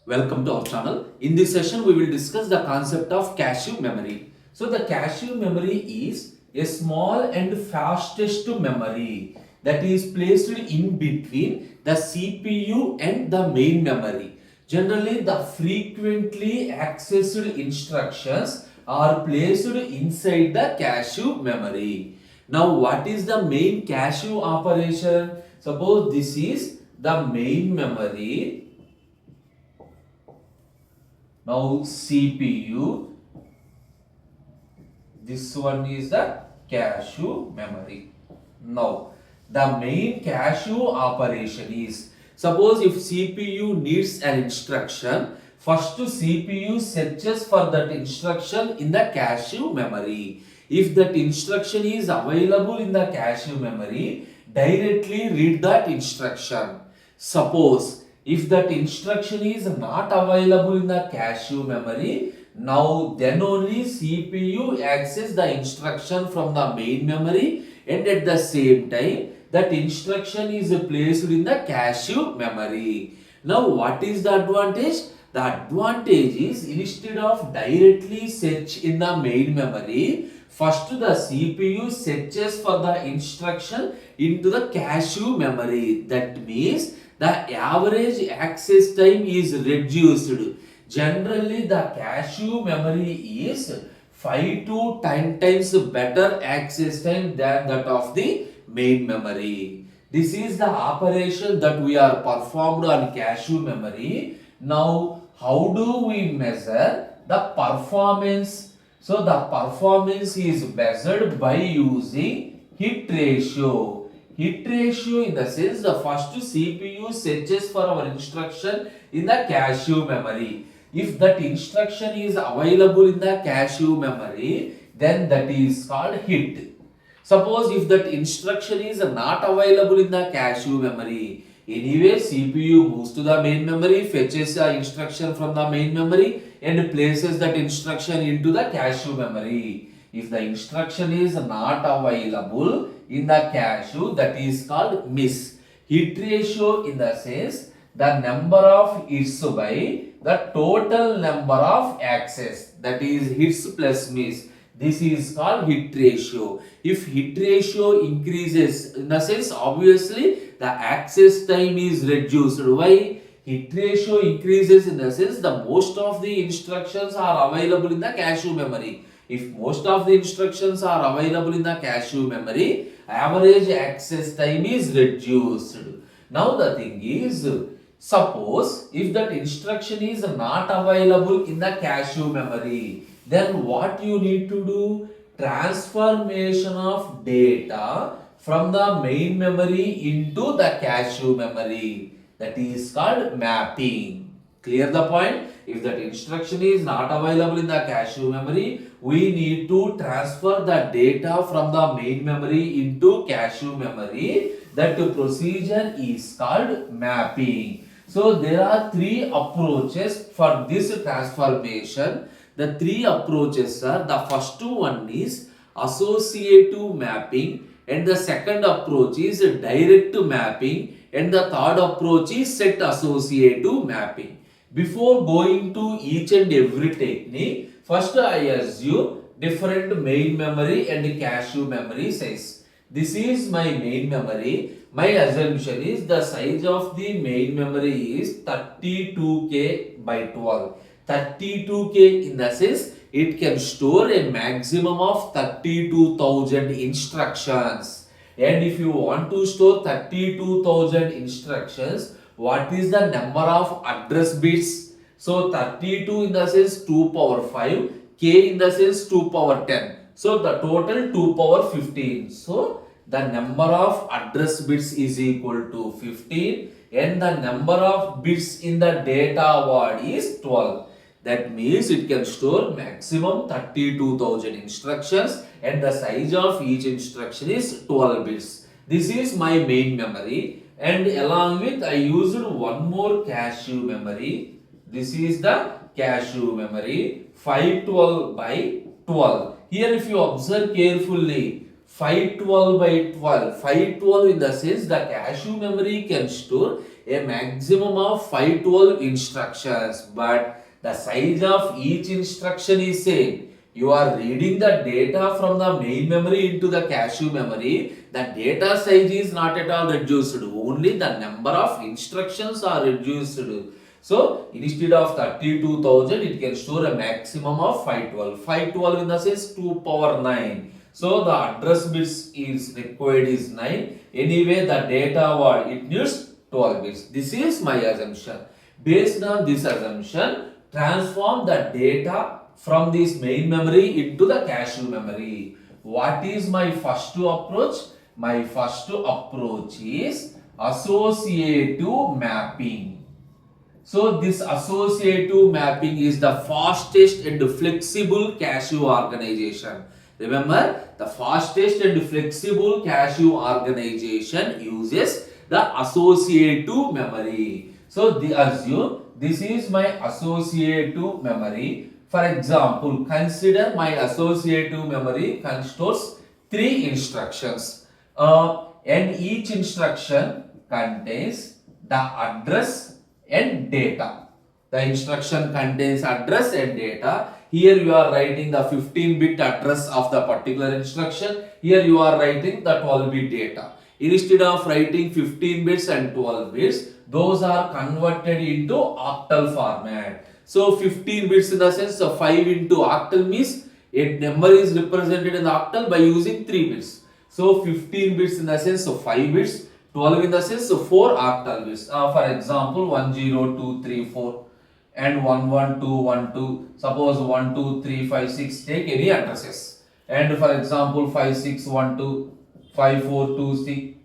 Welcome to our channel. In this session, we will discuss the concept of cache memory. So, the cache memory is a small and fastest memory that is placed in between the CPU and the main memory. Generally, the frequently accessed instructions are placed inside the cache memory. Now, what is the main cache operation? Suppose this is the main memory. Now CPU, this one is the cache memory. Now the main cache operation is, suppose if CPU needs an instruction, first CPU searches for that instruction in the cache memory. If that instruction is available in the cache memory, directly read that instruction. Suppose if that instruction is not available in the cache memory, now then only CPU access the instruction from the main memory, and at the same time that instruction is placed in the cache memory. Now what is the advantage? The advantage is, instead of directly search in the main memory, first the CPU searches for the instruction into the cache memory. That means the average access time is reduced. Generally, the cache memory is 5 to 10 times better access time than that of the main memory. This is the operation that we are performed on cache memory. Now, how do we measure the performance? So, the performance is measured by using hit ratio. Hit ratio in the sense the first CPU searches for our instruction in the cache memory. If that instruction is available in the cache memory, then that is called hit. Suppose if that instruction is not available in the cache memory, anyway CPU moves to the main memory, fetches the instruction from the main memory and places that instruction into the cache memory. If the instruction is not available in the cache, that is called miss. Hit ratio in the sense the number of hits by the total number of access, that is hits plus miss. This is called hit ratio. If hit ratio increases, in the sense obviously the access time is reduced. Why? Hit ratio increases in the sense the most of the instructions are available in the cache memory. If most of the instructions are available in the cache memory, average access time is reduced. Now the thing is, suppose if that instruction is not available in the cache memory, then what you need to do? Transformation of data from the main memory into the cache memory. That is called mapping. Clear the point? If that instruction is not available in the cache memory, we need to transfer the data from the main memory into cache memory. That procedure is called mapping. So there are three approaches for this transformation. The three approaches are, the first one is associative mapping, and the second approach is direct mapping, and the third approach is set associative mapping. Before going to each and every technique, first I assume different main memory and cache memory size. This is my main memory. My assumption is the size of the main memory is 32K by 12. 32K in the sense it can store a maximum of 32,000 instructions. And if you want to store 32,000 instructions, what is the number of address bits? So 32 in the sense 2 power 5, K in the sense 2 power 10. So the total 2 power 15. So the number of address bits is equal to 15 and the number of bits in the data word is 12. That means it can store maximum 32,000 instructions and the size of each instruction is 12 bits. This is my main memory, and along with I used one more cache memory. This is the cache memory 512 by 12. Here if you observe carefully, 512 by 12. 512 in the sense the cache memory can store a maximum of 512 instructions, but the size of each instruction is same. You are reading the data from the main memory into the cache memory. The data size is not at all reduced. Only the number of instructions are reduced. So instead of 32,000, it can store a maximum of 512. 512 in the sense 2 power 9. So the address bits is required is 9. Anyway, the data word it needs 12 bits. This is my assumption. Based on this assumption, transform the data from this main memory into the cache memory. What is my first approach? My first approach is associative mapping. So this associative mapping is the fastest and flexible cache organization. Remember, the fastest and flexible cache organization uses the associative memory. So assume this is my associative memory. For example, consider my associative memory stores 3 instructions, and each instruction contains the address and data. The instruction contains address and data. Here you are writing the 15-bit address of the particular instruction. Here you are writing the 12-bit data. Instead of writing 15 bits and 12 bits, those are converted into octal format. So 15 bits in the sense of 5 into octal means a number is represented in the octal by using 3 bits. So 15 bits in the sense of 5 bits, 12 in the sense of 4 octal bits. For example, 10234 and 11212. Suppose 12356, take any addresses. And for example, 5612, 5426,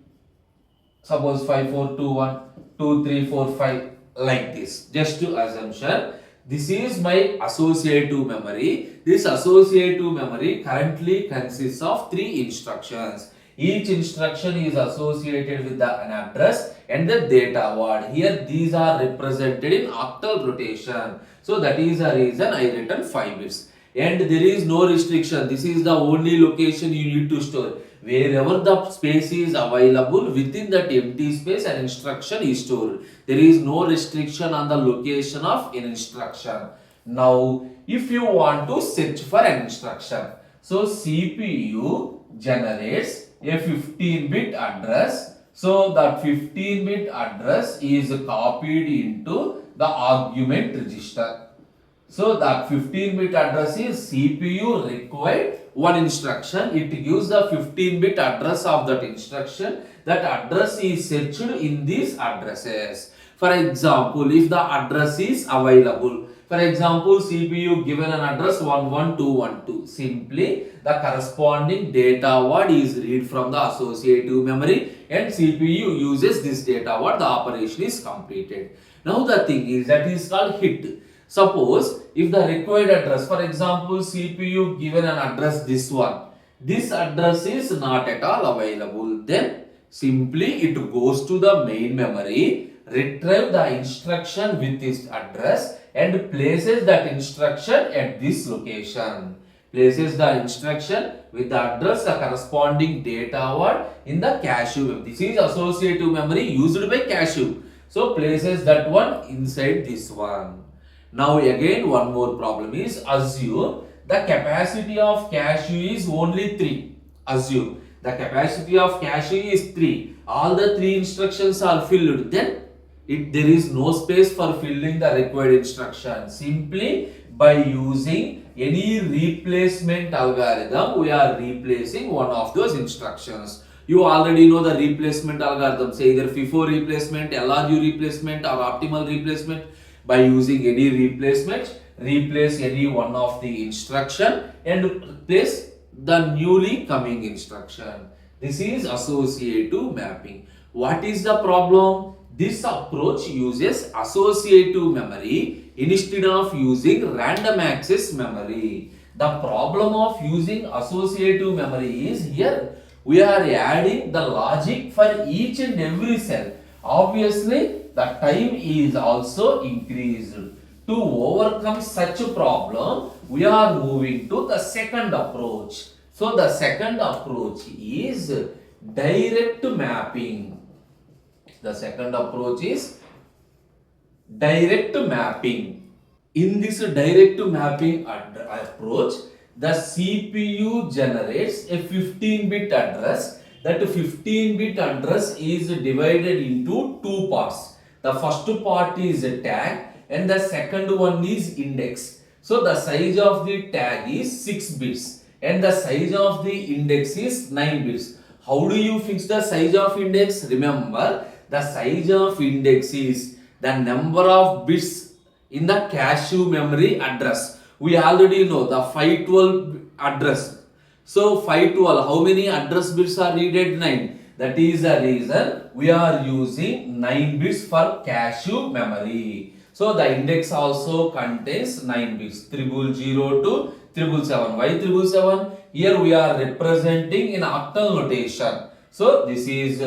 suppose 5421, 2345, like this. Just to assumption, this is my associative memory. This associative memory currently consists of 3 instructions. Each instruction is associated with an address and the data word. Here these are represented in octal rotation. So that is the reason I written 5 bits. And there is no restriction. This is the only location you need to store. Wherever the space is available, within that empty space an instruction is stored. There is no restriction on the location of an instruction. Now, if you want to search for an instruction, so CPU generates a 15-bit address. So that 15-bit address is copied into the argument register. So that 15-bit address is CPU required one instruction. It gives the 15-bit address of that instruction. That address is searched in these addresses. For example, if the address is available, for example, CPU given an address 11212. Simply the corresponding data word is read from the associative memory and CPU uses this data word. The operation is completed. Now the thing is that is called hit. Suppose if the required address, for example, CPU given an address this one. This address is not at all available. Then simply it goes to the main memory, retrieve the instruction with this address and places that instruction at this location. Places the instruction with the address, the corresponding data word in the cache. This is associative memory used by cache. So places that one inside this one. Now again one more problem is assume the capacity of cache is only 3. Assume the capacity of cache is 3. All the 3 instructions are filled. Then there is no space for filling the required instruction. Simply by using any replacement algorithm, we are replacing one of those instructions. You already know the replacement algorithm, say either FIFO replacement, LRU replacement or optimal replacement. By using any replacement, replace any one of the instruction and replace the newly coming instruction. This is associative mapping. What is the problem? This approach uses associative memory instead of using random access memory. The problem of using associative memory is here we are adding the logic for each and every cell. Obviously, the time is also increased. To overcome such a problem, we are moving to the second approach. So the second approach is direct mapping. The second approach is direct mapping. In this direct mapping approach, the CPU generates a 15-bit address. That 15-bit address is divided into two parts. The first part is a tag and the second one is index. So the size of the tag is 6 bits and the size of the index is 9 bits. How do you fix the size of index? Remember, the size of index is the number of bits in the cache memory address. We already know the 512 address. So 512, how many address bits are needed? 9. That is the reason we are using 9 bits for cache memory. So the index also contains 9 bits, 000 to 777. Why 777? Here we are representing in octal notation. So this is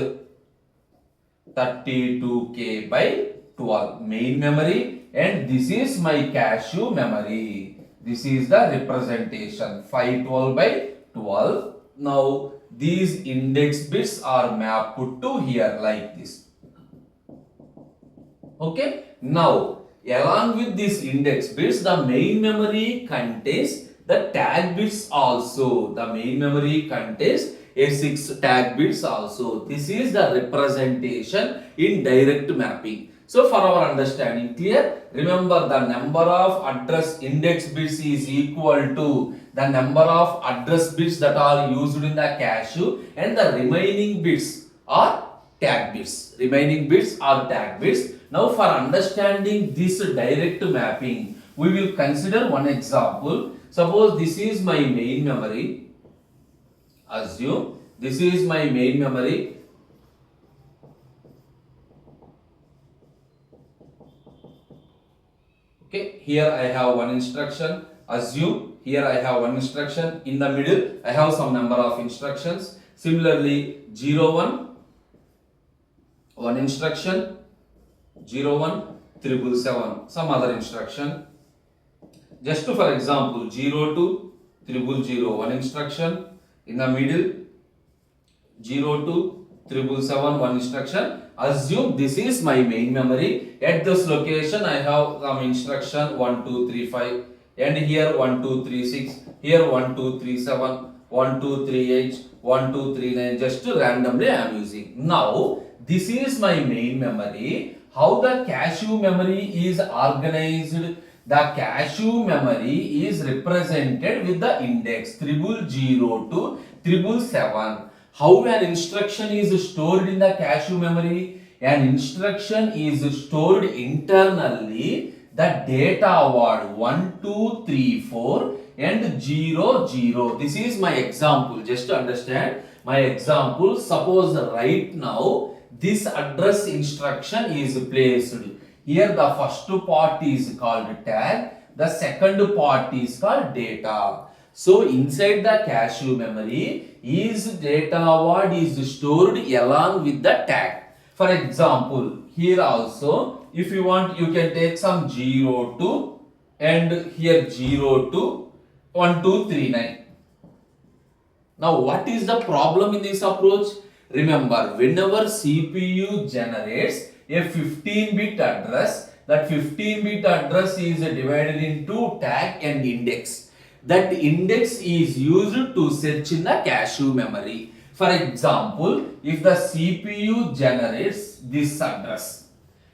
32K by 12 main memory, and this is my cache memory. This is the representation 512 by 12. Now these index bits are mapped to here like this. Okay. Now along with this index bits, the main memory contains the tag bits also. The main memory contains A6 tag bits also. This is the representation in direct mapping. So for our understanding clear, remember the number of address index bits is equal to the number of address bits that are used in the cache, and the remaining bits are tag bits. Remaining bits are tag bits. Now for understanding this direct mapping, we will consider one example. Suppose this is my main memory. Assume this is my main memory. Okay, here I have one instruction. Assume here I have one instruction. In the middle, I have some number of instructions. Similarly, 01, one instruction, 01, 777, some other instruction. Just for example, 02, 000, one instruction. In the middle, 02, 777, one instruction. Assume this is my main memory. At this location, I have some instruction 1, 2, 3, 5, and here 1, 2, 3, 6, here 1, 2, 3, 7, 1, 2, 3, 8, 1, 2, 3, 9. Just randomly I am using. Now, this is my main memory. How the cache memory is organized? The cache memory is represented with the index 000 to 777. How an instruction is stored in the cache memory? An instruction is stored internally. The data word 1, 2, 3, 4 and 0, 0. This is my example. Just to understand my example, suppose right now this address instruction is placed. Here the first part is called tag, the second part is called data. So inside the cache memory is data word is stored along with the tag. For example, here also if you want you can take some 02 and here 02 1239. Now what is the problem in this approach? Remember, whenever CPU generates a 15-bit address, that 15-bit address is divided into tag and index. That index is used to search in the cache memory. For example, if the CPU generates this address,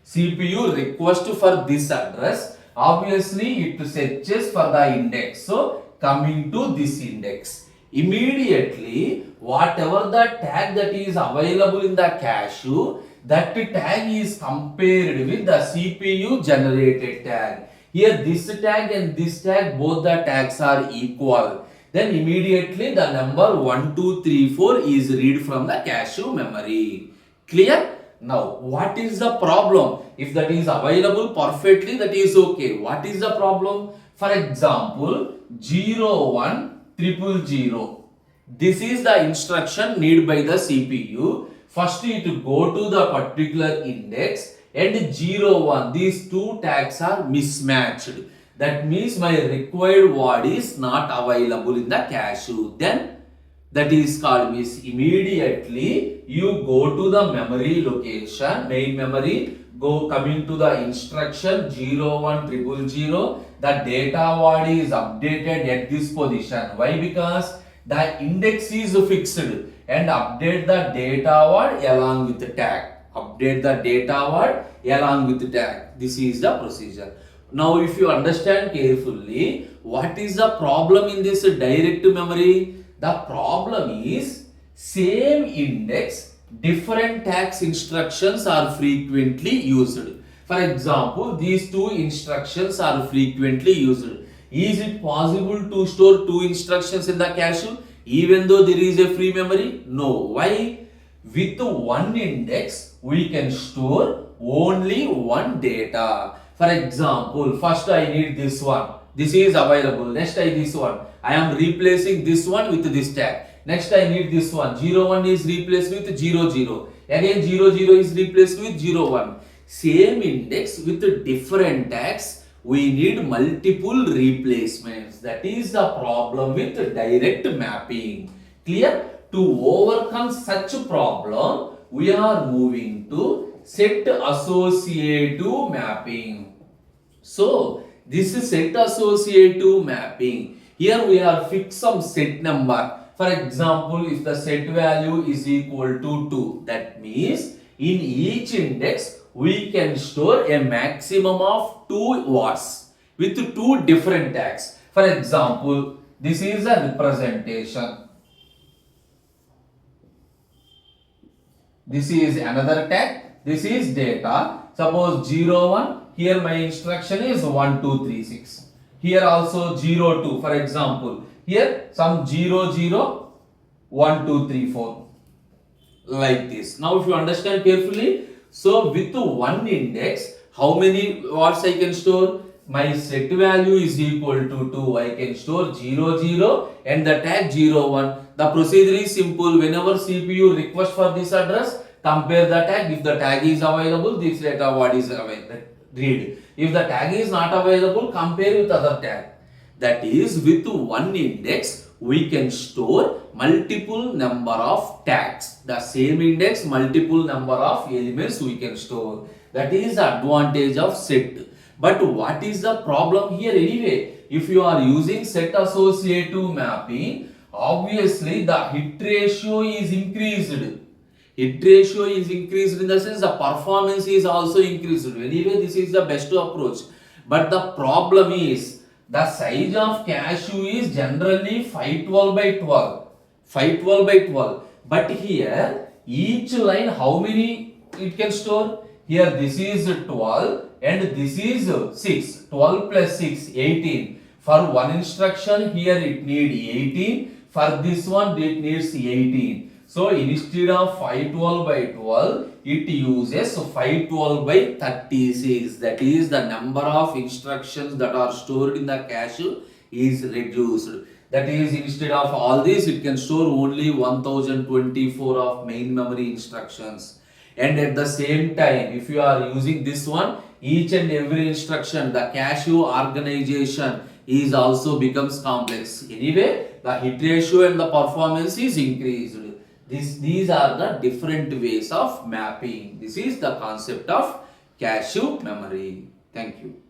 CPU request for this address, obviously it searches for the index. So coming to this index, immediately whatever the tag that is available in the cache, that tag is compared with the CPU generated tag. Here this tag and this tag, both the tags are equal. Then immediately the number 1, 2, 3, 4 is read from the cache memory. Clear? Now what is the problem? If that is available perfectly, that is okay. What is the problem? For example, 01, 000. This is the instruction needed by the CPU. First it go to the particular index and 01. These two tags are mismatched. That means my required word is not available in the cache. Then That is called means immediately you go to the memory location, main memory, go coming to the instruction 01000, the data word is updated at this position. Why? Because the index is fixed and update the data word along with the tag. Update the data word along with the tag. This is the procedure. Now if you understand carefully, what is the problem in this direct memory? The problem is same index, different tags instructions are frequently used. For example, these two instructions are frequently used. Is it possible to store two instructions in the cache even though there is a free memory? No. Why? With one index, we can store only one data. For example, first I need this one. This is available. Next I this one. I am replacing this one with this tag. Next I need this one. 01 is replaced with 00. Again 00 is replaced with 01. Same index with different tags. We need multiple replacements. That is the problem with direct mapping. Clear? To overcome such problem, we are moving to set-associative mapping. So, this is set-associative mapping. Here we are fixed some set number. For example, if the set value is equal to 2, that means in each index we can store a maximum of 2 words with 2 different tags. For example, this is a representation. This is another tag. This is data. Suppose 01. Here my instruction is 1236. Here also 02. For example, here some 00, 1234. Like this. Now if you understand carefully, so with one index, how many words I can store? My set value is equal to 2. I can store 00 and the tag 01. The procedure is simple. Whenever CPU requests for this address, compare the tag. If the tag is available, this data word is available. Read. If the tag is not available, compare with other tag. That is, with one index, we can store multiple number of tags. The same index, multiple number of elements we can store. That is the advantage of set. But what is the problem here anyway? If you are using set-associative mapping, obviously the hit ratio is increased. Hit ratio is increased in the sense the performance is also increased. Anyway, this is the best approach. But the problem is the size of cache is generally 512 by 12. 512 by 12. But here, each line, how many it can store? Here, this is 12 and this is 6. 12 plus 6, 18. For one instruction, here it needs 18. For this one, it needs 18. So instead of 512 by 12, it uses 512 by 36. That is, the number of instructions that are stored in the cache is reduced. That is, instead of all this, it can store only 1024 of main memory instructions. And at the same time, if you are using this one, each and every instruction, the cache organization is also becomes complex. Anyway, the hit ratio and the performance is increased. These are the different ways of mapping. This is the concept of cache memory. Thank you.